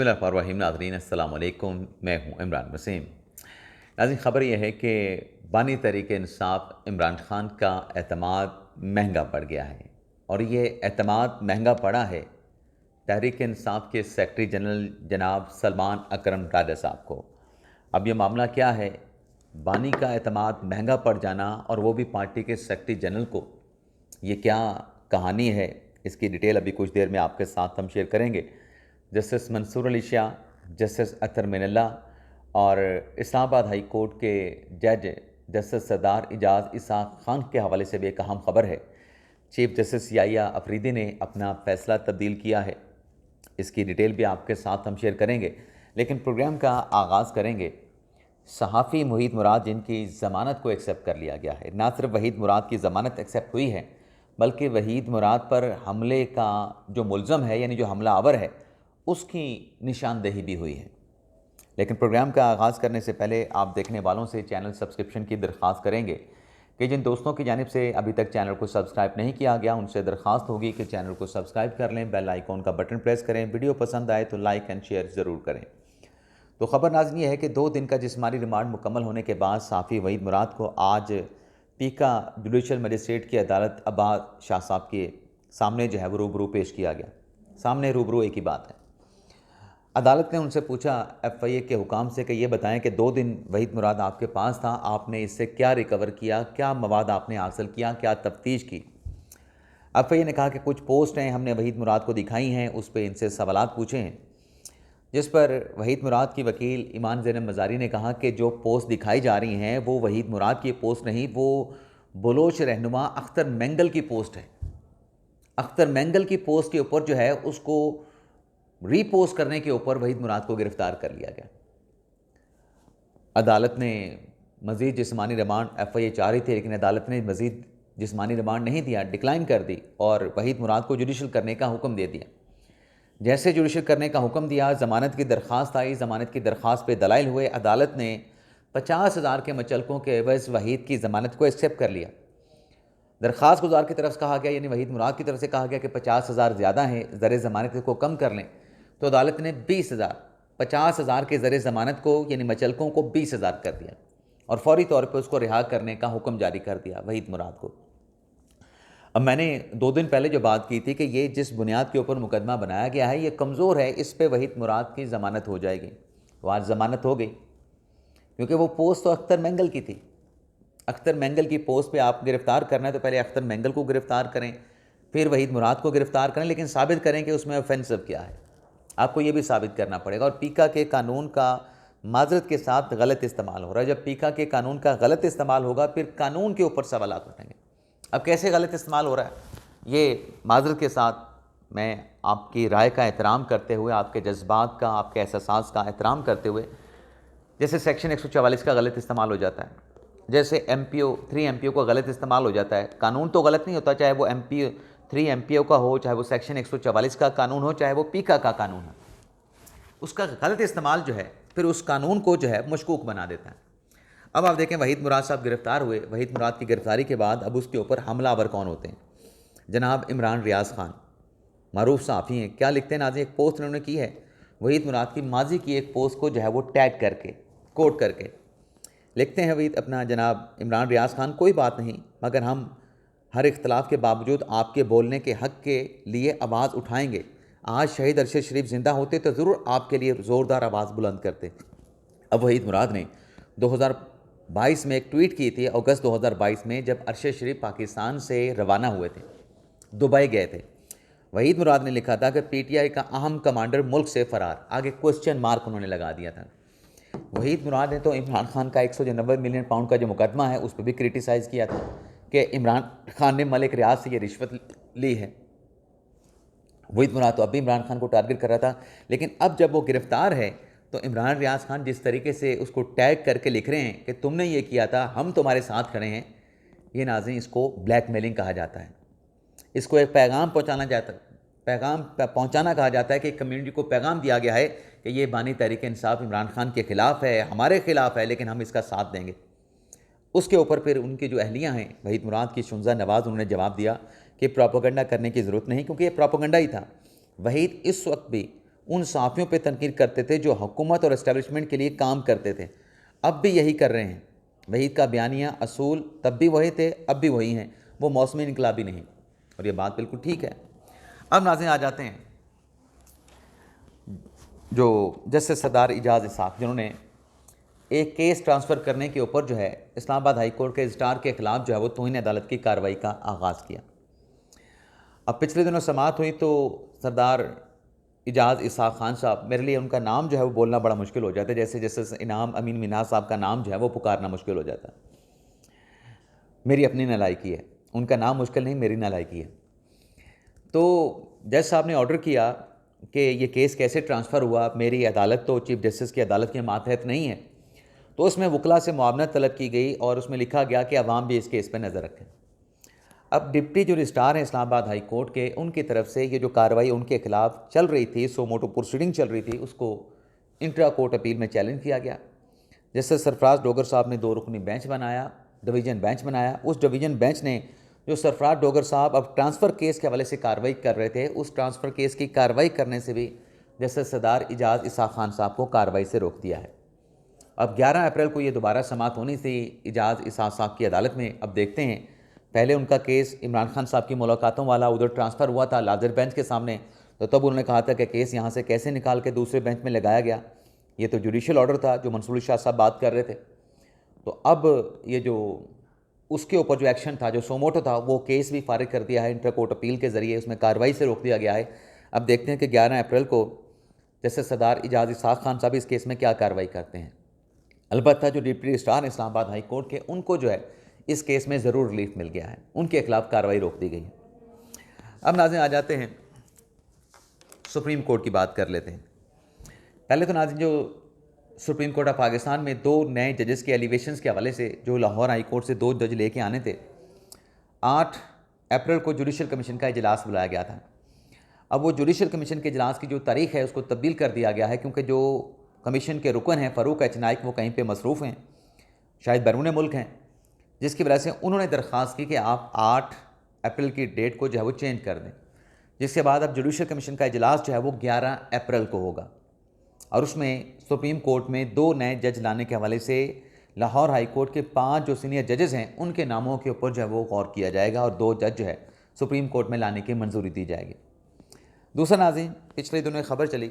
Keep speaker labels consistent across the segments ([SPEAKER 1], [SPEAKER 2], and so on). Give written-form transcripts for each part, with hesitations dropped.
[SPEAKER 1] बिस्मिल्लाहिर्रहमानिर्रहीम। नाज़रीन अस्सलाम वालेकुम, मैं हूँ इमरान वसीम। नाज़रीन, ख़बर यह है कि बानी तहरीक इंसाफ इमरान ख़ान का एतमाद महंगा पड़ गया है और ये एतमाद महंगा पड़ा है तहरीक इंसाफ के सेक्रेटरी जनरल जनाब सलमान अकरम राजा साहब को। अब ये मामला क्या है, बानी का एतमाद महंगा पड़ जाना और वो भी पार्टी के सेक्रेटरी जनरल को, ये क्या कहानी है, इसकी डिटेल अभी कुछ देर में आपके साथ हम शेयर करेंगे। जस्टिस मंसूर अली शाह, जस्टिस अतर मिनल्ला और इस्लामाबाद हाई कोर्ट के जज जस्टिस सरदार इजाज़ इसाक खान के हवाले से भी एक अहम खबर है। चीफ जस्टिस याहिया अफरीदी ने अपना फ़ैसला तब्दील किया है। इसकी डिटेल भी आपके साथ हम शेयर करेंगे, लेकिन प्रोग्राम का आगाज़ करेंगे सहाफ़ी वहीद मुराद, जिनकी ज़मानत को एक्सेप्ट कर लिया गया है। ना सिर्फ वहीद मुराद की ज़मानत एक्सेप्ट हुई है, बल्कि वहीद मुराद पर हमले का जो मुलज़म है, यानी जो हमला आवर है, उसकी निशानदेही भी हुई है। लेकिन प्रोग्राम का आगाज़ करने से पहले आप देखने वालों से चैनल सब्सक्रिप्शन की दरख्वास्त करेंगे कि जिन दोस्तों की जानिब से अभी तक चैनल को सब्सक्राइब नहीं किया गया, उनसे दरख्वास्त होगी कि चैनल को सब्सक्राइब कर लें, बेल आइकॉन का बटन प्रेस करें, वीडियो पसंद आए तो लाइक एंड शेयर ज़रूर करें। तो ख़बर नाज़रीन ये है कि 2 दिन का जिस्मानी रिमांड मुकम्मल होने के बाद सहाफ़ी वहीद मुराद को आज पीका जुडिशल मजिस्ट्रेट की अदालत अब्बास शाह साहब के सामने जो है वो रूबरू पेश किया गया। सामने रूबरू एक ही बात है। अदालत ने उनसे पूछा एफआईए के हुकाम से कि ये बताएं कि 2 दिन वहीद मुराद आपके पास था, आपने इससे क्या रिकवर किया, क्या मवाद आपने हासिल किया, क्या तफ्तीश की। एफआईए ने कहा कि कुछ पोस्ट हैं हमने वहीद मुराद को दिखाई हैं, उस पर इनसे सवालात पूछे हैं, जिस पर वहीद मुराद की वकील ईमान ज़ैनब मज़ारी ने कहा कि जो पोस्ट दिखाई जा रही हैं वो वहीद मुराद की पोस्ट नहीं, वो बलोच रहनुमा अख्तर मेंगल की पोस्ट है। अख्तर मेंगल की पोस्ट के ऊपर जो है उसको रीपोस्ट करने के ऊपर वहीद मुराद को गिरफ्तार कर लिया गया। अदालत ने मज़ीद जिस्मानी रिमांड एफआईए चाह रही थी, लेकिन अदालत ने मज़ीद जिस्मानी रिमांड नहीं दिया, डिक्लाइन कर दी और वहीद मुराद को जुडिशल करने का हुक्म दे दिया। जैसे जुडिशल करने का हुक्म दिया, ज़मानत की दरख्वास्त आई, ज़मानत की दरख्वास्त पे दलाइल हुए, अदालत ने 50,000 के मचलकों के एवज़ वहीद की ज़मानत को एक्सेप्ट कर लिया। दरख्वास्त गुजार की तरफ से कहा गया, यानी वहीद मुराद की तरफ से कहा गया कि 50,000 ज़्यादा है, ज़र ज़मानत को कम कर लें, तो अदालत ने 20,000, 50,000 के ज़र ज़मानत को यानी मचलकों को 20,000 कर दिया और फौरी तौर पर उसको रिहा करने का हुक्म जारी कर दिया वहीद मुराद को। अब मैंने 2 दिन पहले जो बात की थी कि ये जिस बुनियाद के ऊपर मुकदमा बनाया गया है ये कमज़ोर है, इस पे वहीद मुराद की ज़मानत हो जाएगी। तो आज ज़मानत हो गई, क्योंकि वो पोस्ट तो अख्तर मेंगल की थी। अख्तर मेंगल की पोस्ट पे आप गिरफ़्तार करना है तो पहले अख्तर मेंगल को गिरफ़्तार करें, फिर वहीद मुराद को गिरफ़्तार करें, लेकिन साबित करें कि उसमें ऑफेंसिव क्या है, आपको ये भी साबित करना पड़ेगा। और पीका के कानून का माजरत के साथ गलत इस्तेमाल हो रहा है। जब पीका के कानून का गलत इस्तेमाल होगा फिर कानून के ऊपर सवालात उठेंगे। अब कैसे गलत इस्तेमाल हो रहा है, ये माजरत के साथ मैं आपकी राय का एहतराम करते हुए, आपके जज्बात का, आपके एहसास का एहतराम करते हुए, जैसे सेक्शन 144 का गलत इस्तेमाल हो जाता है, जैसे MPO 3 MPO का गलत इस्तेमाल हो जाता है। कानून तो गलत नहीं होता, चाहे वो MPO 3 MPO का हो, चाहे वो सेक्शन 144 का कानून हो, चाहे वो पीका का कानून हो, उसका गलत इस्तेमाल जो है फिर उस कानून को जो है मशकूक बना देता है। अब आप देखें वहीद मुराद साहब गिरफ़्तार हुए, वहीद मुराद की गिरफ़्तारी के बाद अब उसके ऊपर हमलावर कौन होते हैं? जनाब इमरान रियाज़ ख़ान, मारूफ सहाफ़ी हैं। क्या लिखते हैं नाज़रीन, एक पोस्ट उन्होंने की है वहीद मुराद की माजी की एक पोस्ट को जो है वो टैग करके, कोट करके लिखते हैं वहीद अपना जनाब इमरान रियाज़ ख़ान, कोई बात नहीं, मगर हम हर इख्तलाफ के बावजूद आपके बोलने के हक़ के लिए आवाज़ उठाएंगे। आज शहीद अरशद शरीफ ज़िंदा होते तो ज़रूर आपके लिए ज़ोरदार आवाज़ बुलंद करते। अब वहीद मुराद ने 2022 में एक ट्वीट की थी, अगस्त 2022 में, जब अरशद शरीफ पाकिस्तान से रवाना हुए थे, दुबई गए थे। वहीद मुराद ने लिखा था कि PTI का अहम कमांडर मुल्क से फ़रार, आगे क्वेश्चन मार्क उन्होंने लगा दिया था। वहीद मुराद ने तो इमरान खान का 190 मिलियन पाउंड का जो मुकदमा है उस पर भी क्रिटिसाइज़ किया था कि इमरान खान ने मलिक रियाज से ये रिश्वत ली है। वहीद मुराद तो अभी इमरान खान को टारगेट कर रहा था, लेकिन अब जब वो गिरफ़्तार है तो इमरान रियाज़ खान जिस तरीके से उसको टैग करके लिख रहे हैं कि तुमने ये किया था, हम तुम्हारे साथ खड़े हैं, ये नाज़रीन इसको ब्लैकमेलिंग कहा जाता है। इसको एक पैगाम पहुंचाना कहा जाता है कि कम्युनिटी को पैगाम दिया गया है कि ये बानी तहरीक इंसाफ इमरान खान के ख़िलाफ़ है, हमारे ख़िलाफ़ है, लेकिन हम इसका साथ देंगे। उसके ऊपर फिर उनकी जो अहलियाँ हैं, वहीद मुराद की शुंजा नवाज़, उन्होंने जवाब दिया कि प्रोपेगेंडा करने की ज़रूरत नहीं, क्योंकि ये प्रोपेगेंडा ही था। वहीद इस वक्त भी उन सहाफ़ियों पे तनकीद करते थे जो हुकूमत और इस्टेब्लिशमेंट के लिए काम करते थे। अब भी यही कर रहे हैं। वहीद का बयानिया असूल तब भी वही थे, अब भी वही हैं, वो मौसमी इनकलाबी नहीं। और ये बात बिल्कुल ठीक है। अब नाज़रीन आ जाते हैं जो जस्टिस सरदार इजाज़ इसाक़, जिन्होंने एक केस ट्रांसफ़र करने के ऊपर जो है इस्लामाबाद हाई कोर्ट के रजिस्ट्रार के ख़िलाफ़ जो है वो तौहीन अदालत की कार्रवाई का आगाज़ किया। अब पिछले दिनों समाअत हुई तो सरदार इजाज़ इसाक़ खान साहब, मेरे लिए उनका नाम जो है वो बोलना बड़ा मुश्किल हो जाता है, जैसे जैसे इनाम अमीन मिन्हाज साहब का नाम जो है वो पुकारना मुश्किल हो जाता है। मेरी अपनी नालायकी है, उनका नाम मुश्किल नहीं, मेरी नालायकी है। तो जज साहब ने ऑर्डर किया कि ये केस कैसे ट्रांसफ़र हुआ, मेरी अदालत तो चीफ जस्टिस की अदालत के मातहत नहीं है। तो उसमें वकला से मुआवनत तलब की गई और उसमें लिखा गया कि अवाम भी इस केस पर नज़र रखें। अब डिप्टी जो रजिस्ट्रार हैं इस्लामाबाद हाई कोर्ट के, उनकी तरफ से ये जो कार्रवाई उनके खिलाफ चल रही थी, सो मोटो प्रोसीडिंग चल रही थी, उसको इंट्रा कोर्ट अपील में चैलेंज किया गया। जैसे सरफराज डोगर साहब ने 2 रुकनी बेंच बनाया, डिवीज़न बेंच बनाया। उस डिवीज़न बेंच ने जो सरफराज डोगर साहब अब ट्रांसफ़र केस के हवाले से कार्रवाई कर रहे थे, उस ट्रांसफ़र केस की कार्रवाई करने से भी जैसे सरदार इजाज़ इसाक़ खान साहब को कार्रवाई से रोक दिया है। अब 11 अप्रैल को ये दोबारा समाअत होनी थी इजाज़ इसाक़ साहब की अदालत में। अब देखते हैं, पहले उनका केस इमरान खान साहब की मुलाकातों वाला उधर ट्रांसफ़र हुआ था लाजिर बेंच के सामने, तो तब उन्होंने कहा था कि केस यहाँ से कैसे निकाल के दूसरे बेंच में लगाया गया। ये तो जुडिशल ऑर्डर था जो मंसूर शाह साहब बात कर रहे थे। तो अब ये जो उसके ऊपर जो एक्शन था, जो सोमोटो था, वो केस भी फारिग कर दिया है इंटर कोर्ट अपील के ज़रिए, उसमें कार्रवाई से रोक दिया गया है। अब देखते हैं कि 11 अप्रैल को जैसे सरदार इजाज़ इसाक़ खान साहब इस केस में क्या कार्रवाई करते हैं। अलबत्ता जो deputy registrar Islamabad high court के, उनको जो है इस केस में ज़रूर रिलीफ मिल गया है, उनके खिलाफ कार्रवाई रोक दी गई है। अब नाज़रीन आ जाते हैं सुप्रीम कोर्ट की बात कर लेते हैं। पहले तो नाज़रीन जो सुप्रीम कोर्ट ऑफ पाकिस्तान में 2 नए जजेस के एलिवेशंस के हवाले से जो लाहौर हाई कोर्ट से 2 जज लेके आने थे, 8 अप्रैल को जुडिशल कमीशन का इजलास बुलाया गया था। अब वो जुडिशल कमीशन के इजलास की जो तारीख़ है उसको तब्दील कर दिया गया है, क्योंकि जो कमीशन के रुकन हैं फ़ारूक एच नाइक, वो कहीं पे मसरूफ़ हैं, शायद बैरून मुल्क हैं, जिसकी वजह से उन्होंने दरख्वास्त की कि आप 8 अप्रैल की डेट को जो है वो चेंज कर दें, जिसके बाद अब जुडिशल कमीशन का इजलास जो है वो 11 अप्रैल को होगा। और उसमें सुप्रीम कोर्ट में 2 नए जज लाने के हवाले से लाहौर हाई कोर्ट के 5 जो सीनियर जजेस हैं, उनके नामों के ऊपर जो है वो गौर किया जाएगा और 2 जज जो है सुप्रीम कोर्ट में लाने की मंजूरी दी जाएगी। दूसरा नाज़रीन, पिछले दिनों खबर चली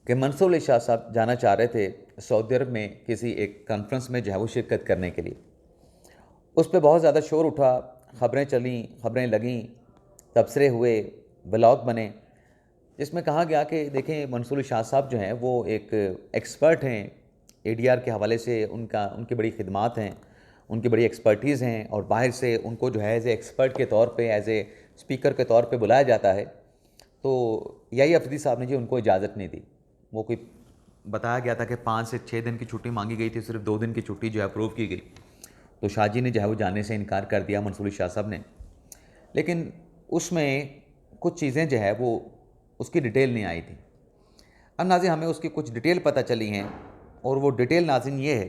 [SPEAKER 1] कि मंसूर अली शाह साहब जाना चाह रहे थे सऊदी अरब में किसी एक कॉन्फ्रेंस में जो है वो शिरकत करने के लिए। उस पर बहुत ज़्यादा शोर उठा, ख़बरें चलीं, ख़बरें लगीं, तबसरे हुए, ब्लॉग बने, जिसमें कहा गया कि देखें मंसूर अली शाह साहब जो हैं वो एक एक्सपर्ट हैं, ADR के हवाले से उनकी बड़ी खिदमात हैं, उनकी बड़ी एक्सपर्टीज़ हैं, और बाहर से उनको जो है एज़ ए एक्सपर्ट के तौर पे, एज़ ए स्पीकर के तौर पे बुलाया जाता है। तो यही अफदी साहब ने जी उनको इजाज़त नहीं दी। वो कोई बताया गया था कि 5 से 6 दिन की छुट्टी मांगी गई थी, सिर्फ 2 दिन की छुट्टी जो है अप्रूव की गई। तो शाह जी ने जो है वो जाने से इनकार कर दिया, मंसूर अली शाह साहब ने। लेकिन उसमें कुछ चीज़ें जो है वो उसकी डिटेल नहीं आई थी। अब नाज़रीन हमें उसकी कुछ डिटेल पता चली हैं, और वो डिटेल नाज़रीन ये है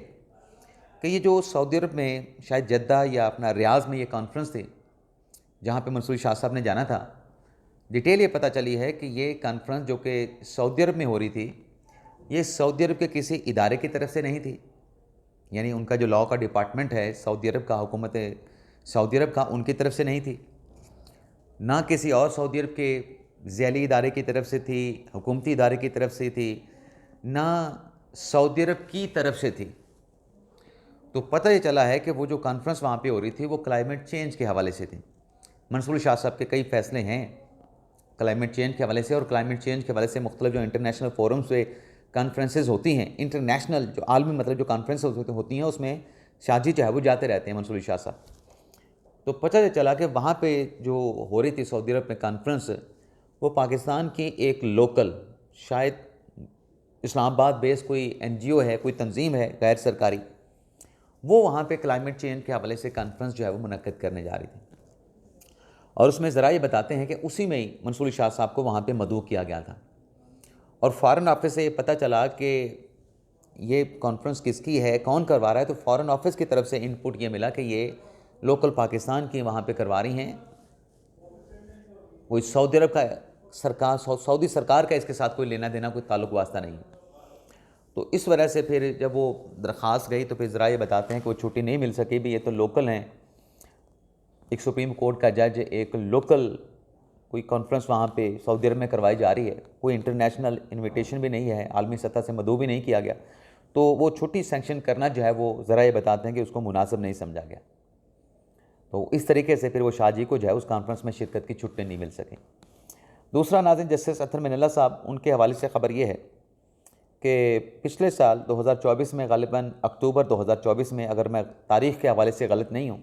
[SPEAKER 1] कि ये जो सऊदी अरब में शायद जद्दा या अपना रियाज़ में ये कॉन्फ्रेंस थी जहाँ पे मंसूर शाह साहब ने जाना था, डिटेल ये पता चली है कि ये कॉन्फ्रेंस जो कि सऊदी अरब में हो रही थी, ये सऊदी अरब के किसी इदारे की तरफ से नहीं थी। यानी उनका जो लॉ का डिपार्टमेंट है सऊदी अरब का, हुकूमत सऊदी अरब का, उनकी तरफ से नहीं थी, ना किसी और सऊदी अरब के ज़ैली इदारे की तरफ से थी, हुकूमती इदारे की तरफ से थी, ना सऊदी अरब की तरफ से थी। तो पता ये चला है कि वो जो कॉन्फ्रेंस वहाँ पे हो रही थी वो क्लाइमेट चेंज के हवाले से थी। मंसूर शाह साहब के कई फ़ैसले हैं क्लाइमेट चेंज के हवाले से, और क्लाइमेट चेंज के हवाले से मुख्तलिफ जो इंटरनेशनल फोरम्स पे कॉन्फ्रेंसेस होती हैं, इंटरनेशनल जो आलमी मतलब जो कॉन्फ्रेंस होती हैं, उसमें शाहजी जो है वो जाते रहते हैं मंसूर शाह साहब। तो पता ये चला कि वहाँ पे जो हो रही थी सऊदी अरब में कॉन्फ्रेंस, वो पाकिस्तान की एक लोकल, शायद इस्लामाबाद बेस कोई NGO है, कोई तंजीम है गैर सरकारी, वो वहाँ पे क्लाइमेट चेंज के हवाले से कॉन्फ्रेंस जो है वो मुनक्किद करने जा रही थी। और उसमें ज़रा ये बताते हैं कि उसी में ही मंसूर शाह साहब को वहाँ पे मदऊ किया गया था, और फ़ॉरेन ऑफिस से ये पता चला कि ये कॉन्फ्रेंस किसकी है, कौन करवा रहा है। तो फ़ॉरेन ऑफिस की तरफ से इनपुट ये मिला कि ये लोकल पाकिस्तान की वहाँ पे करवा रही हैं, कोई सऊदी अरब का सरकार सऊदी सरकार का इसके साथ कोई लेना देना, कोई ताल्लुक वास्ता नहीं है। तो इस वजह से फिर जब वो दरख्वास्त गई तो फिर ज़रा ये बताते हैं कि वो छुट्टी नहीं मिल सकी। भी ये तो लोकल हैं, एक सुप्रीम कोर्ट का जज, एक लोकल कोई कॉन्फ्रेंस वहाँ पे सऊदी अरब में करवाई जा रही है, कोई इंटरनेशनल इनविटेशन भी नहीं है, आलमी सतह से मदऊ भी नहीं किया गया, तो वो छुट्टी सेंक्शन करना जो है वो ज़रा ये बताते हैं कि उसको मुनासिब नहीं समझा गया। तो इस तरीके से फिर वो शाह जी को जो है उस कॉन्फ्रेंस में शिरकत की छुट्टी नहीं मिल सकी। दूसरा नाज़रीन, जस्टिस अतहर मिनल्ला साहब, उनके हवाले से ख़बर ये है कि पिछले साल 2024 में, ग़ालिबन अक्टूबर 2024 में, अगर मैं तारीख़ के हवाले से गलत नहीं हूँ,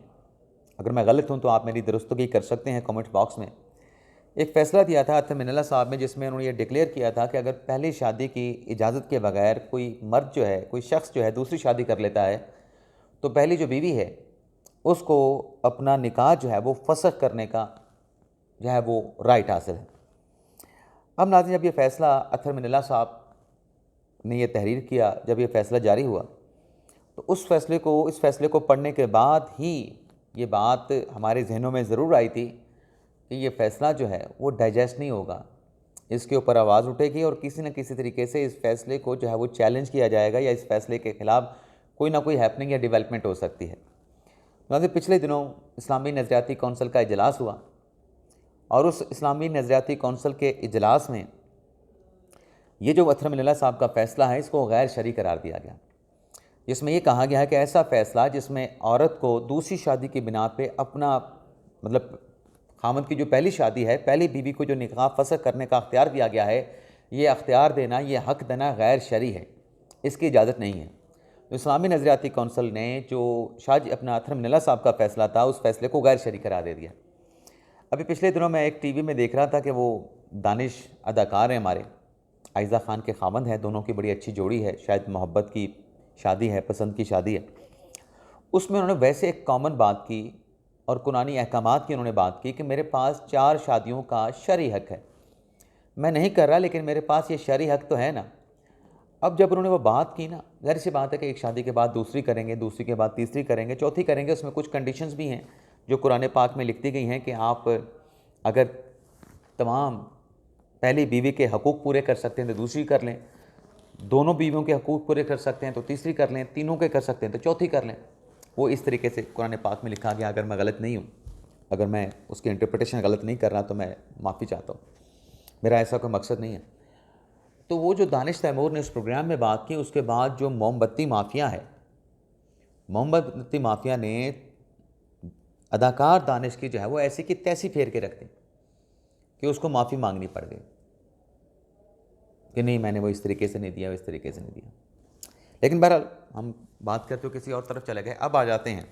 [SPEAKER 1] अगर मैं गलत हूँ तो आप मेरी दुरुस्तगी कर सकते हैं कमेंट बॉक्स में, एक फ़ैसला दिया था अतहर मिनल्ला साहब ने, जिसमें उन्होंने ये डिक्लेयर किया था कि अगर पहली शादी की इजाज़त के बगैर कोई मर्द जो है, कोई शख्स जो है दूसरी शादी कर लेता है, तो पहली जो बीवी है उसको अपना निकाह जो है वो फसख करने का जो है वो राइट हासिल है। अब नाज़रीन, जब ये फ़ैसला अतहर मिनल्ला साहब ने ये तहरीर किया, जब ये फ़ैसला जारी हुआ, तो इस फ़ैसले को पढ़ने के बाद ही ये बात हमारे जहनों में ज़रूर आई थी कि ये फ़ैसला जो है वो डाइजेस्ट नहीं होगा, इसके ऊपर आवाज़ उठेगी और किसी न किसी तरीके से इस फ़ैसले को जो है वो चैलेंज किया जाएगा, या इस फ़ैसले के ख़िलाफ़ कोई ना कोई हैपनिंग या डेवलपमेंट हो सकती है। नाज़रीन, पिछले दिनों इस्लामी नज़रियाती कौंसिल का इजलास हुआ और उस इस्लामी नज़रियाती कौंसिल के इजलास में ये जो अतहर मिनल्ला साहब का फ़ैसला है इसको गैर शरई करार दिया गया, जिसमें ये कहा गया है कि ऐसा फ़ैसला जिसमें औरत को दूसरी शादी की बिना पे अपना मतलब खामद की जो पहली शादी है, पहली बीवी को जो निकाह फसख करने का अख्तियार दिया गया है, ये अख्तियार देना, ये हक़ देना गैर शरई है, इसकी इजाज़त नहीं है। इस्लामी नज़रियाती कौंसिल ने जो अपना अतहर मिनल्ला साहब का फ़ैसला था, उस फ़ैसले को गैर शरई करार दे दिया। अभी पिछले दिनों मैं एक टीवी में देख रहा था कि वो दानिश अदाकार हैं हमारे, आयज़ा ख़ान के ख़ावंद हैं, दोनों की बड़ी अच्छी जोड़ी है, शायद मोहब्बत की शादी है, पसंद की शादी है। उसमें उन्होंने वैसे एक कॉमन बात की और कुरानी अहकामात की उन्होंने बात की कि मेरे पास 4 शादियों का शरई हक़ है, मैं नहीं कर रहा लेकिन मेरे पास ये शरई हक़ तो है ना। अब जब उन्होंने वो बात की ना, ज़ाहिर सी बात है कि एक शादी के बाद दूसरी करेंगे, दूसरी के बाद तीसरी करेंगे, चौथी करेंगे, उसमें कुछ कंडीशंस भी हैं जो कुरान पाक में लिख दी गई हैं कि आप अगर तमाम पहली बीवी के हकूक़ पूरे कर सकते हैं तो दूसरी कर लें, दोनों बीवियों के हकूक़ पूरे कर सकते हैं तो तीसरी कर लें, तीनों के कर सकते हैं तो चौथी कर लें। वो इस तरीके से कुरान पाक में लिखा गया। अगर मैं गलत नहीं हूँ, अगर मैं उसकी इंटरप्रिटेशन गलत नहीं कर रहा तो मैं माफ़ी चाहता हूँ, मेरा ऐसा कोई मकसद नहीं है। तो वो जो दानिश तैमूर ने उस प्रोग्राम में बात की, उसके बाद जो मोमबत्ती माफिया है, मोमबत्ती माफिया ने अदाकार दानिश की जो है वो ऐसी की तैसी फेर के रख दी कि उसको माफ़ी मांगनी पड़ गई कि नहीं, मैंने वो इस तरीके से नहीं दिया, इस तरीके से नहीं दिया। लेकिन बहरहाल हम बात करते हुए किसी और तरफ चले गए। अब आ जाते हैं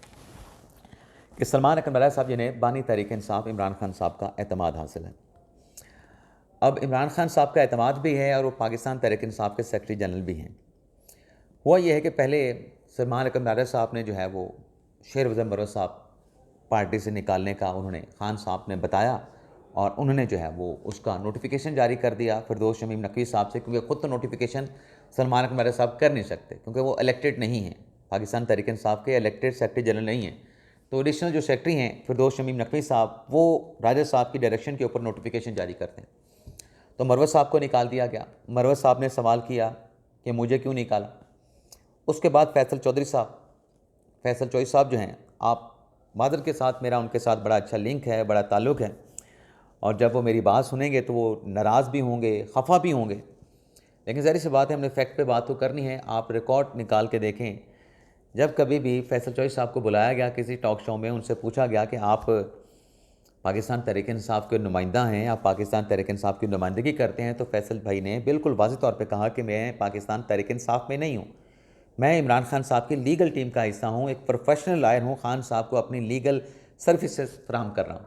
[SPEAKER 1] कि सलमान अकबर मिर्ज़ा साहब जिन्हें बानी तहरीक इंसाफ इमरान खान साहब का एतमाद हासिल है। अब इमरान खान साहब का एतमाद भी है और वो पाकिस्तान तहरीक इंसाफ के सेक्रेटरी जनरल भी हैं। हुआ ये है कि पहले सलमान अकबर मिर्ज़ा साहब ने जो है वो शेर वज़ीर मरवत साहब पार्टी से निकालने का उन्होंने खान साहब ने बताया और उन्होंने जो है वो उसका नोटिफिकेशन जारी कर दिया फिरदौस शमीम नकवी साहब से, क्योंकि ख़ुद तो नोटिफिकेशन सलमान अकबर मिर्ज़ा साहब कर नहीं सकते क्योंकि वो इलेक्टेड नहीं हैं, पाकिस्तान तहरीक इंसाफ के इलेक्टेड सेक्रेटरी जनरल नहीं हैं। तो एडिशनल जो सेक्रेटरी हैं फिरदौस शमीम नकवी साहब, वो राजा साहब की डायरेक्शन के ऊपर नोटिफिकेशन जारी करते हैं। तो मरवत साहब को निकाल दिया गया। मरवत साहब ने सवाल किया कि मुझे क्यों निकाला। उसके बाद फैसल चौधरी साहब जो हैं, आप मादर के साथ मेरा उनके साथ बड़ा अच्छा लिंक है, बड़ा ताल्लुक़ है, और जब वो मेरी बात सुनेंगे तो वो नाराज़ भी होंगे, खफा भी होंगे, लेकिन ज़ाहिर सी बात है हमने फैक्ट पे बात तो करनी है। आप रिकॉर्ड निकाल के देखें, जब कभी भी फैसल चौधरी साहब को बुलाया गया किसी टॉक शो में, उनसे पूछा गया कि आप पाकिस्तान तहरीक इंसाफ के नुमाइंदा हैं, आप पाकिस्तान तहरीक इंसाफ की नुमाइंदगी करते हैं, तो फैसल भाई ने बिल्कुल वाज़ेह तौर पे कहा कि मैं पाकिस्तान तहरीक इंसाफ में नहीं हूँ, मैं इमरान खान साहब की लीगल टीम का हिस्सा हूँ, एक प्रोफेशनल लॉयर हूँ, खान साहब को अपनी लीगल सर्विसेज फराहम कर रहा हूँ।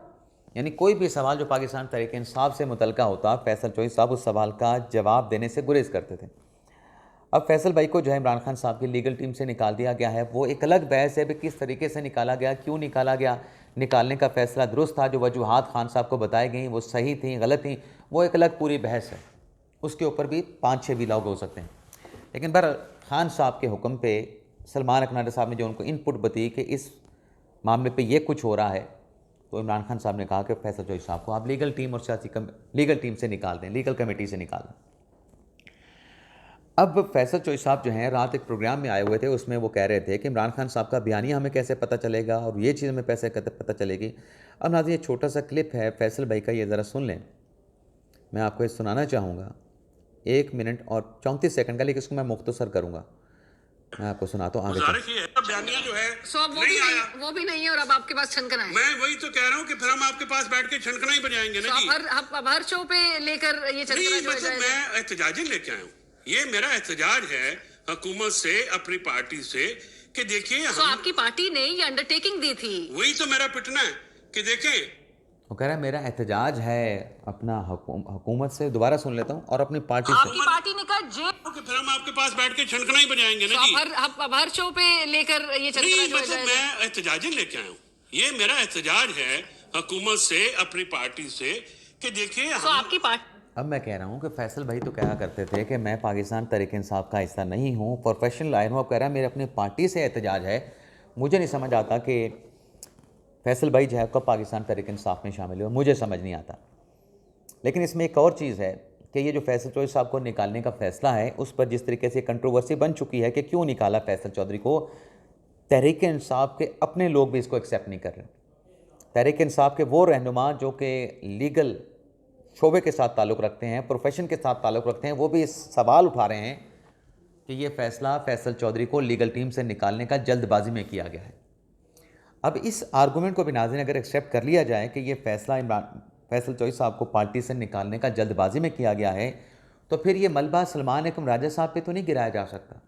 [SPEAKER 1] यानी कोई भी सवाल जो पाकिस्तान तहरीक इंसाफ से मुतल्लिक़ होता, फैसल चौधरी साहब उस सवाल का जवाब देने से गुरेज करते थे। अब फैसल भाई को जो है इमरान खान साहब की लीगल टीम से निकाल दिया गया है। वो एक अलग बहस है कि किस तरीके से निकाला गया, क्यों निकाला गया, निकालने का फ़ैसला दुरुस्त था, जो वजूहात खान साहब को बताई गई वो सही थी गलत थी, वो एक अलग पूरी बहस है, उसके ऊपर भी 5-6 वीलॉग हो सकते हैं। लेकिन बहरहाल खान साहब के हुक्म पे सलमान अकबर साहब ने जो उनको इनपुट बताई कि इस मामले पे ये कुछ हो रहा है, तो इमरान खान साहब ने कहा कि फैसल चौधरी साहब को आप लीगल टीम और लीगल टीम से निकाल दें, लीगल कमेटी से निकाल दें। अब फैसल चौधरी साहब जो हैं रात एक प्रोग्राम में आए हुए थे, उसमें वो कह रहे थे कि इमरान खान साहब का बयानिया हमें कैसे पता चलेगा और ये चीज़ हमें कैसे पता चलेगी। अब नाज़रीन ये छोटा सा क्लिप है फैसल भाई का, ये ज़रा सुन लें। मैं आपको ये सुनाना चाहूँगा, 1 मिनट और 34 सेकंड का, लेकिन इसको मैं मुख्तसर करूँगा। मैं आपको सुनाता हूँ आगे।
[SPEAKER 2] बयानिया जो है नहीं आया, वो भी नहीं है और अब आपके पास छनकना है। मैं वही तो कह रहा हूँ कि फिर हम आपके पास बैठ के छनकना ही बजाएंगे ना जी। अब हर शो पे लेकर ये छनकना जो है, मैं एहतजाजी लेके आया हूँ। ये मेरा एहतजाज है हुकूमत से, अपनी पार्टी से, कि देखिए आपकी पार्टी ने ये अंडरटेकिंग दी थी, वही तो मेरा पिटना है कि देखें।
[SPEAKER 1] वो कह रहा है मेरा एहतजाज है अपना हुकूमत से, दोबारा सुन लेता हूँ, और अपनी पार्टी से।
[SPEAKER 2] आपकी पार्टी ने कहा कि फिर हम आपके पास बैठ के छनकना ही बजाएंगे ना जी। अब हर शो पे लेकर ये छनकना जो है, मैं एहतजाजी लेके आया हूँ। ये मेरा एहतजाज है हुकूमत से, अपनी पार्टी से, कि देखिए आपकी पार्टी।
[SPEAKER 1] अब मैं कह रहा हूँ कि फैसल भाई तो कहा करते थे कि मैं पाकिस्तान तहरीक इंसाफ का हिस्सा नहीं हूँ, प्रोफेशनल आयर हूँ। अब कह रहा है मेरे अपनी पार्टी से एहतजाज है। मुझे नहीं समझ आता कि फैसल भाई जो है कब पाकिस्तान तहरीक इंसाफ में शामिल हुए, मुझे समझ नहीं आता। लेकिन इसमें एक और चीज़ है कि ये जो फैसल चौधरी साहब को निकालने का फ़ैसला है, उस पर जिस तरीके से कंट्रोवर्सी बन चुकी है कि क्यों निकाला फैसल चौधरी को, तहरीक इंसाफ के अपने लोग भी इसको एक्सेप्ट नहीं कर रहे। तहरीक इंसाफ के वो रहनुमा जो कि लीगल शोबे के साथ ताल्लुक़ रखते हैं, प्रोफेशन के साथ ताल्लुक़ रखते हैं, वो भी इस सवाल उठा रहे हैं कि ये फ़ैसला फैसल चौधरी को लीगल टीम से निकालने का जल्दबाजी में किया गया है। अब इस आर्गूमेंट को भी नाज़रीन अगर एक्सेप्ट कर लिया जाए कि ये फ़ैसला फैसल चौधरी साहब को पार्टी से निकालने का जल्दबाजी में किया गया है, तो फिर ये मलबा सलमान अकरम राजा साहब पे तो नहीं गिराया जा सकता।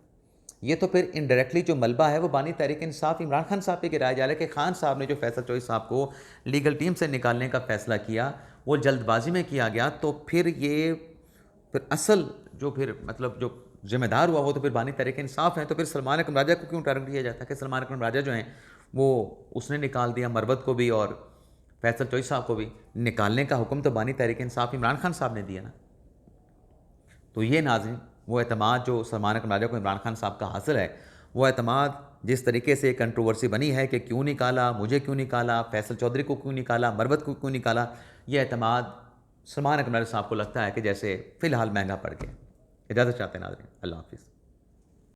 [SPEAKER 1] ये तो फिर इनडायरेक्टली जो मलबा है वो बानी तहरीक इंसाफ इमरान खान साहब पे गिराया जा रहा है कि खान साहब ने जो फैसल चौधरी साहब को लीगल टीम से निकालने का फ़ैसला किया वो जल्दबाजी में किया गया। तो फिर असल जो फिर मतलब जो जिम्मेदार हुआ वो तो फिर बानी तहरीक इंसाफ हैं। तो फिर सलमान अकरम राजा को क्यों टारगेट किया जाता है कि सलमान अकरम राजा जो हैं वो उसने निकाल दिया मरवत को भी और फैसल चौधरी साहब को भी। निकालने का हुक्म तो बानी तहरीक इंसाफ इमरान खान साहब ने दिया ना। तो ये नाज़रीन वो एतमाद जो सलमान अकरम राजा को इमरान खान साहब का हासिल है, वो एतमाद जिस तरीके से कंट्रोवर्सी बनी है कि क्यों निकाला, मुझे क्यों निकाला, फैसल चौधरी को क्यों निकाला, मरवत को क्यों निकाला, ये एतमाद सलमान अकरम राजा साहब को लगता है कि जैसे फ़िलहाल महंगा पड़ गया। इजाज़त चाहते हैं नाज़रीन, अल्लाह हाफ़िज़।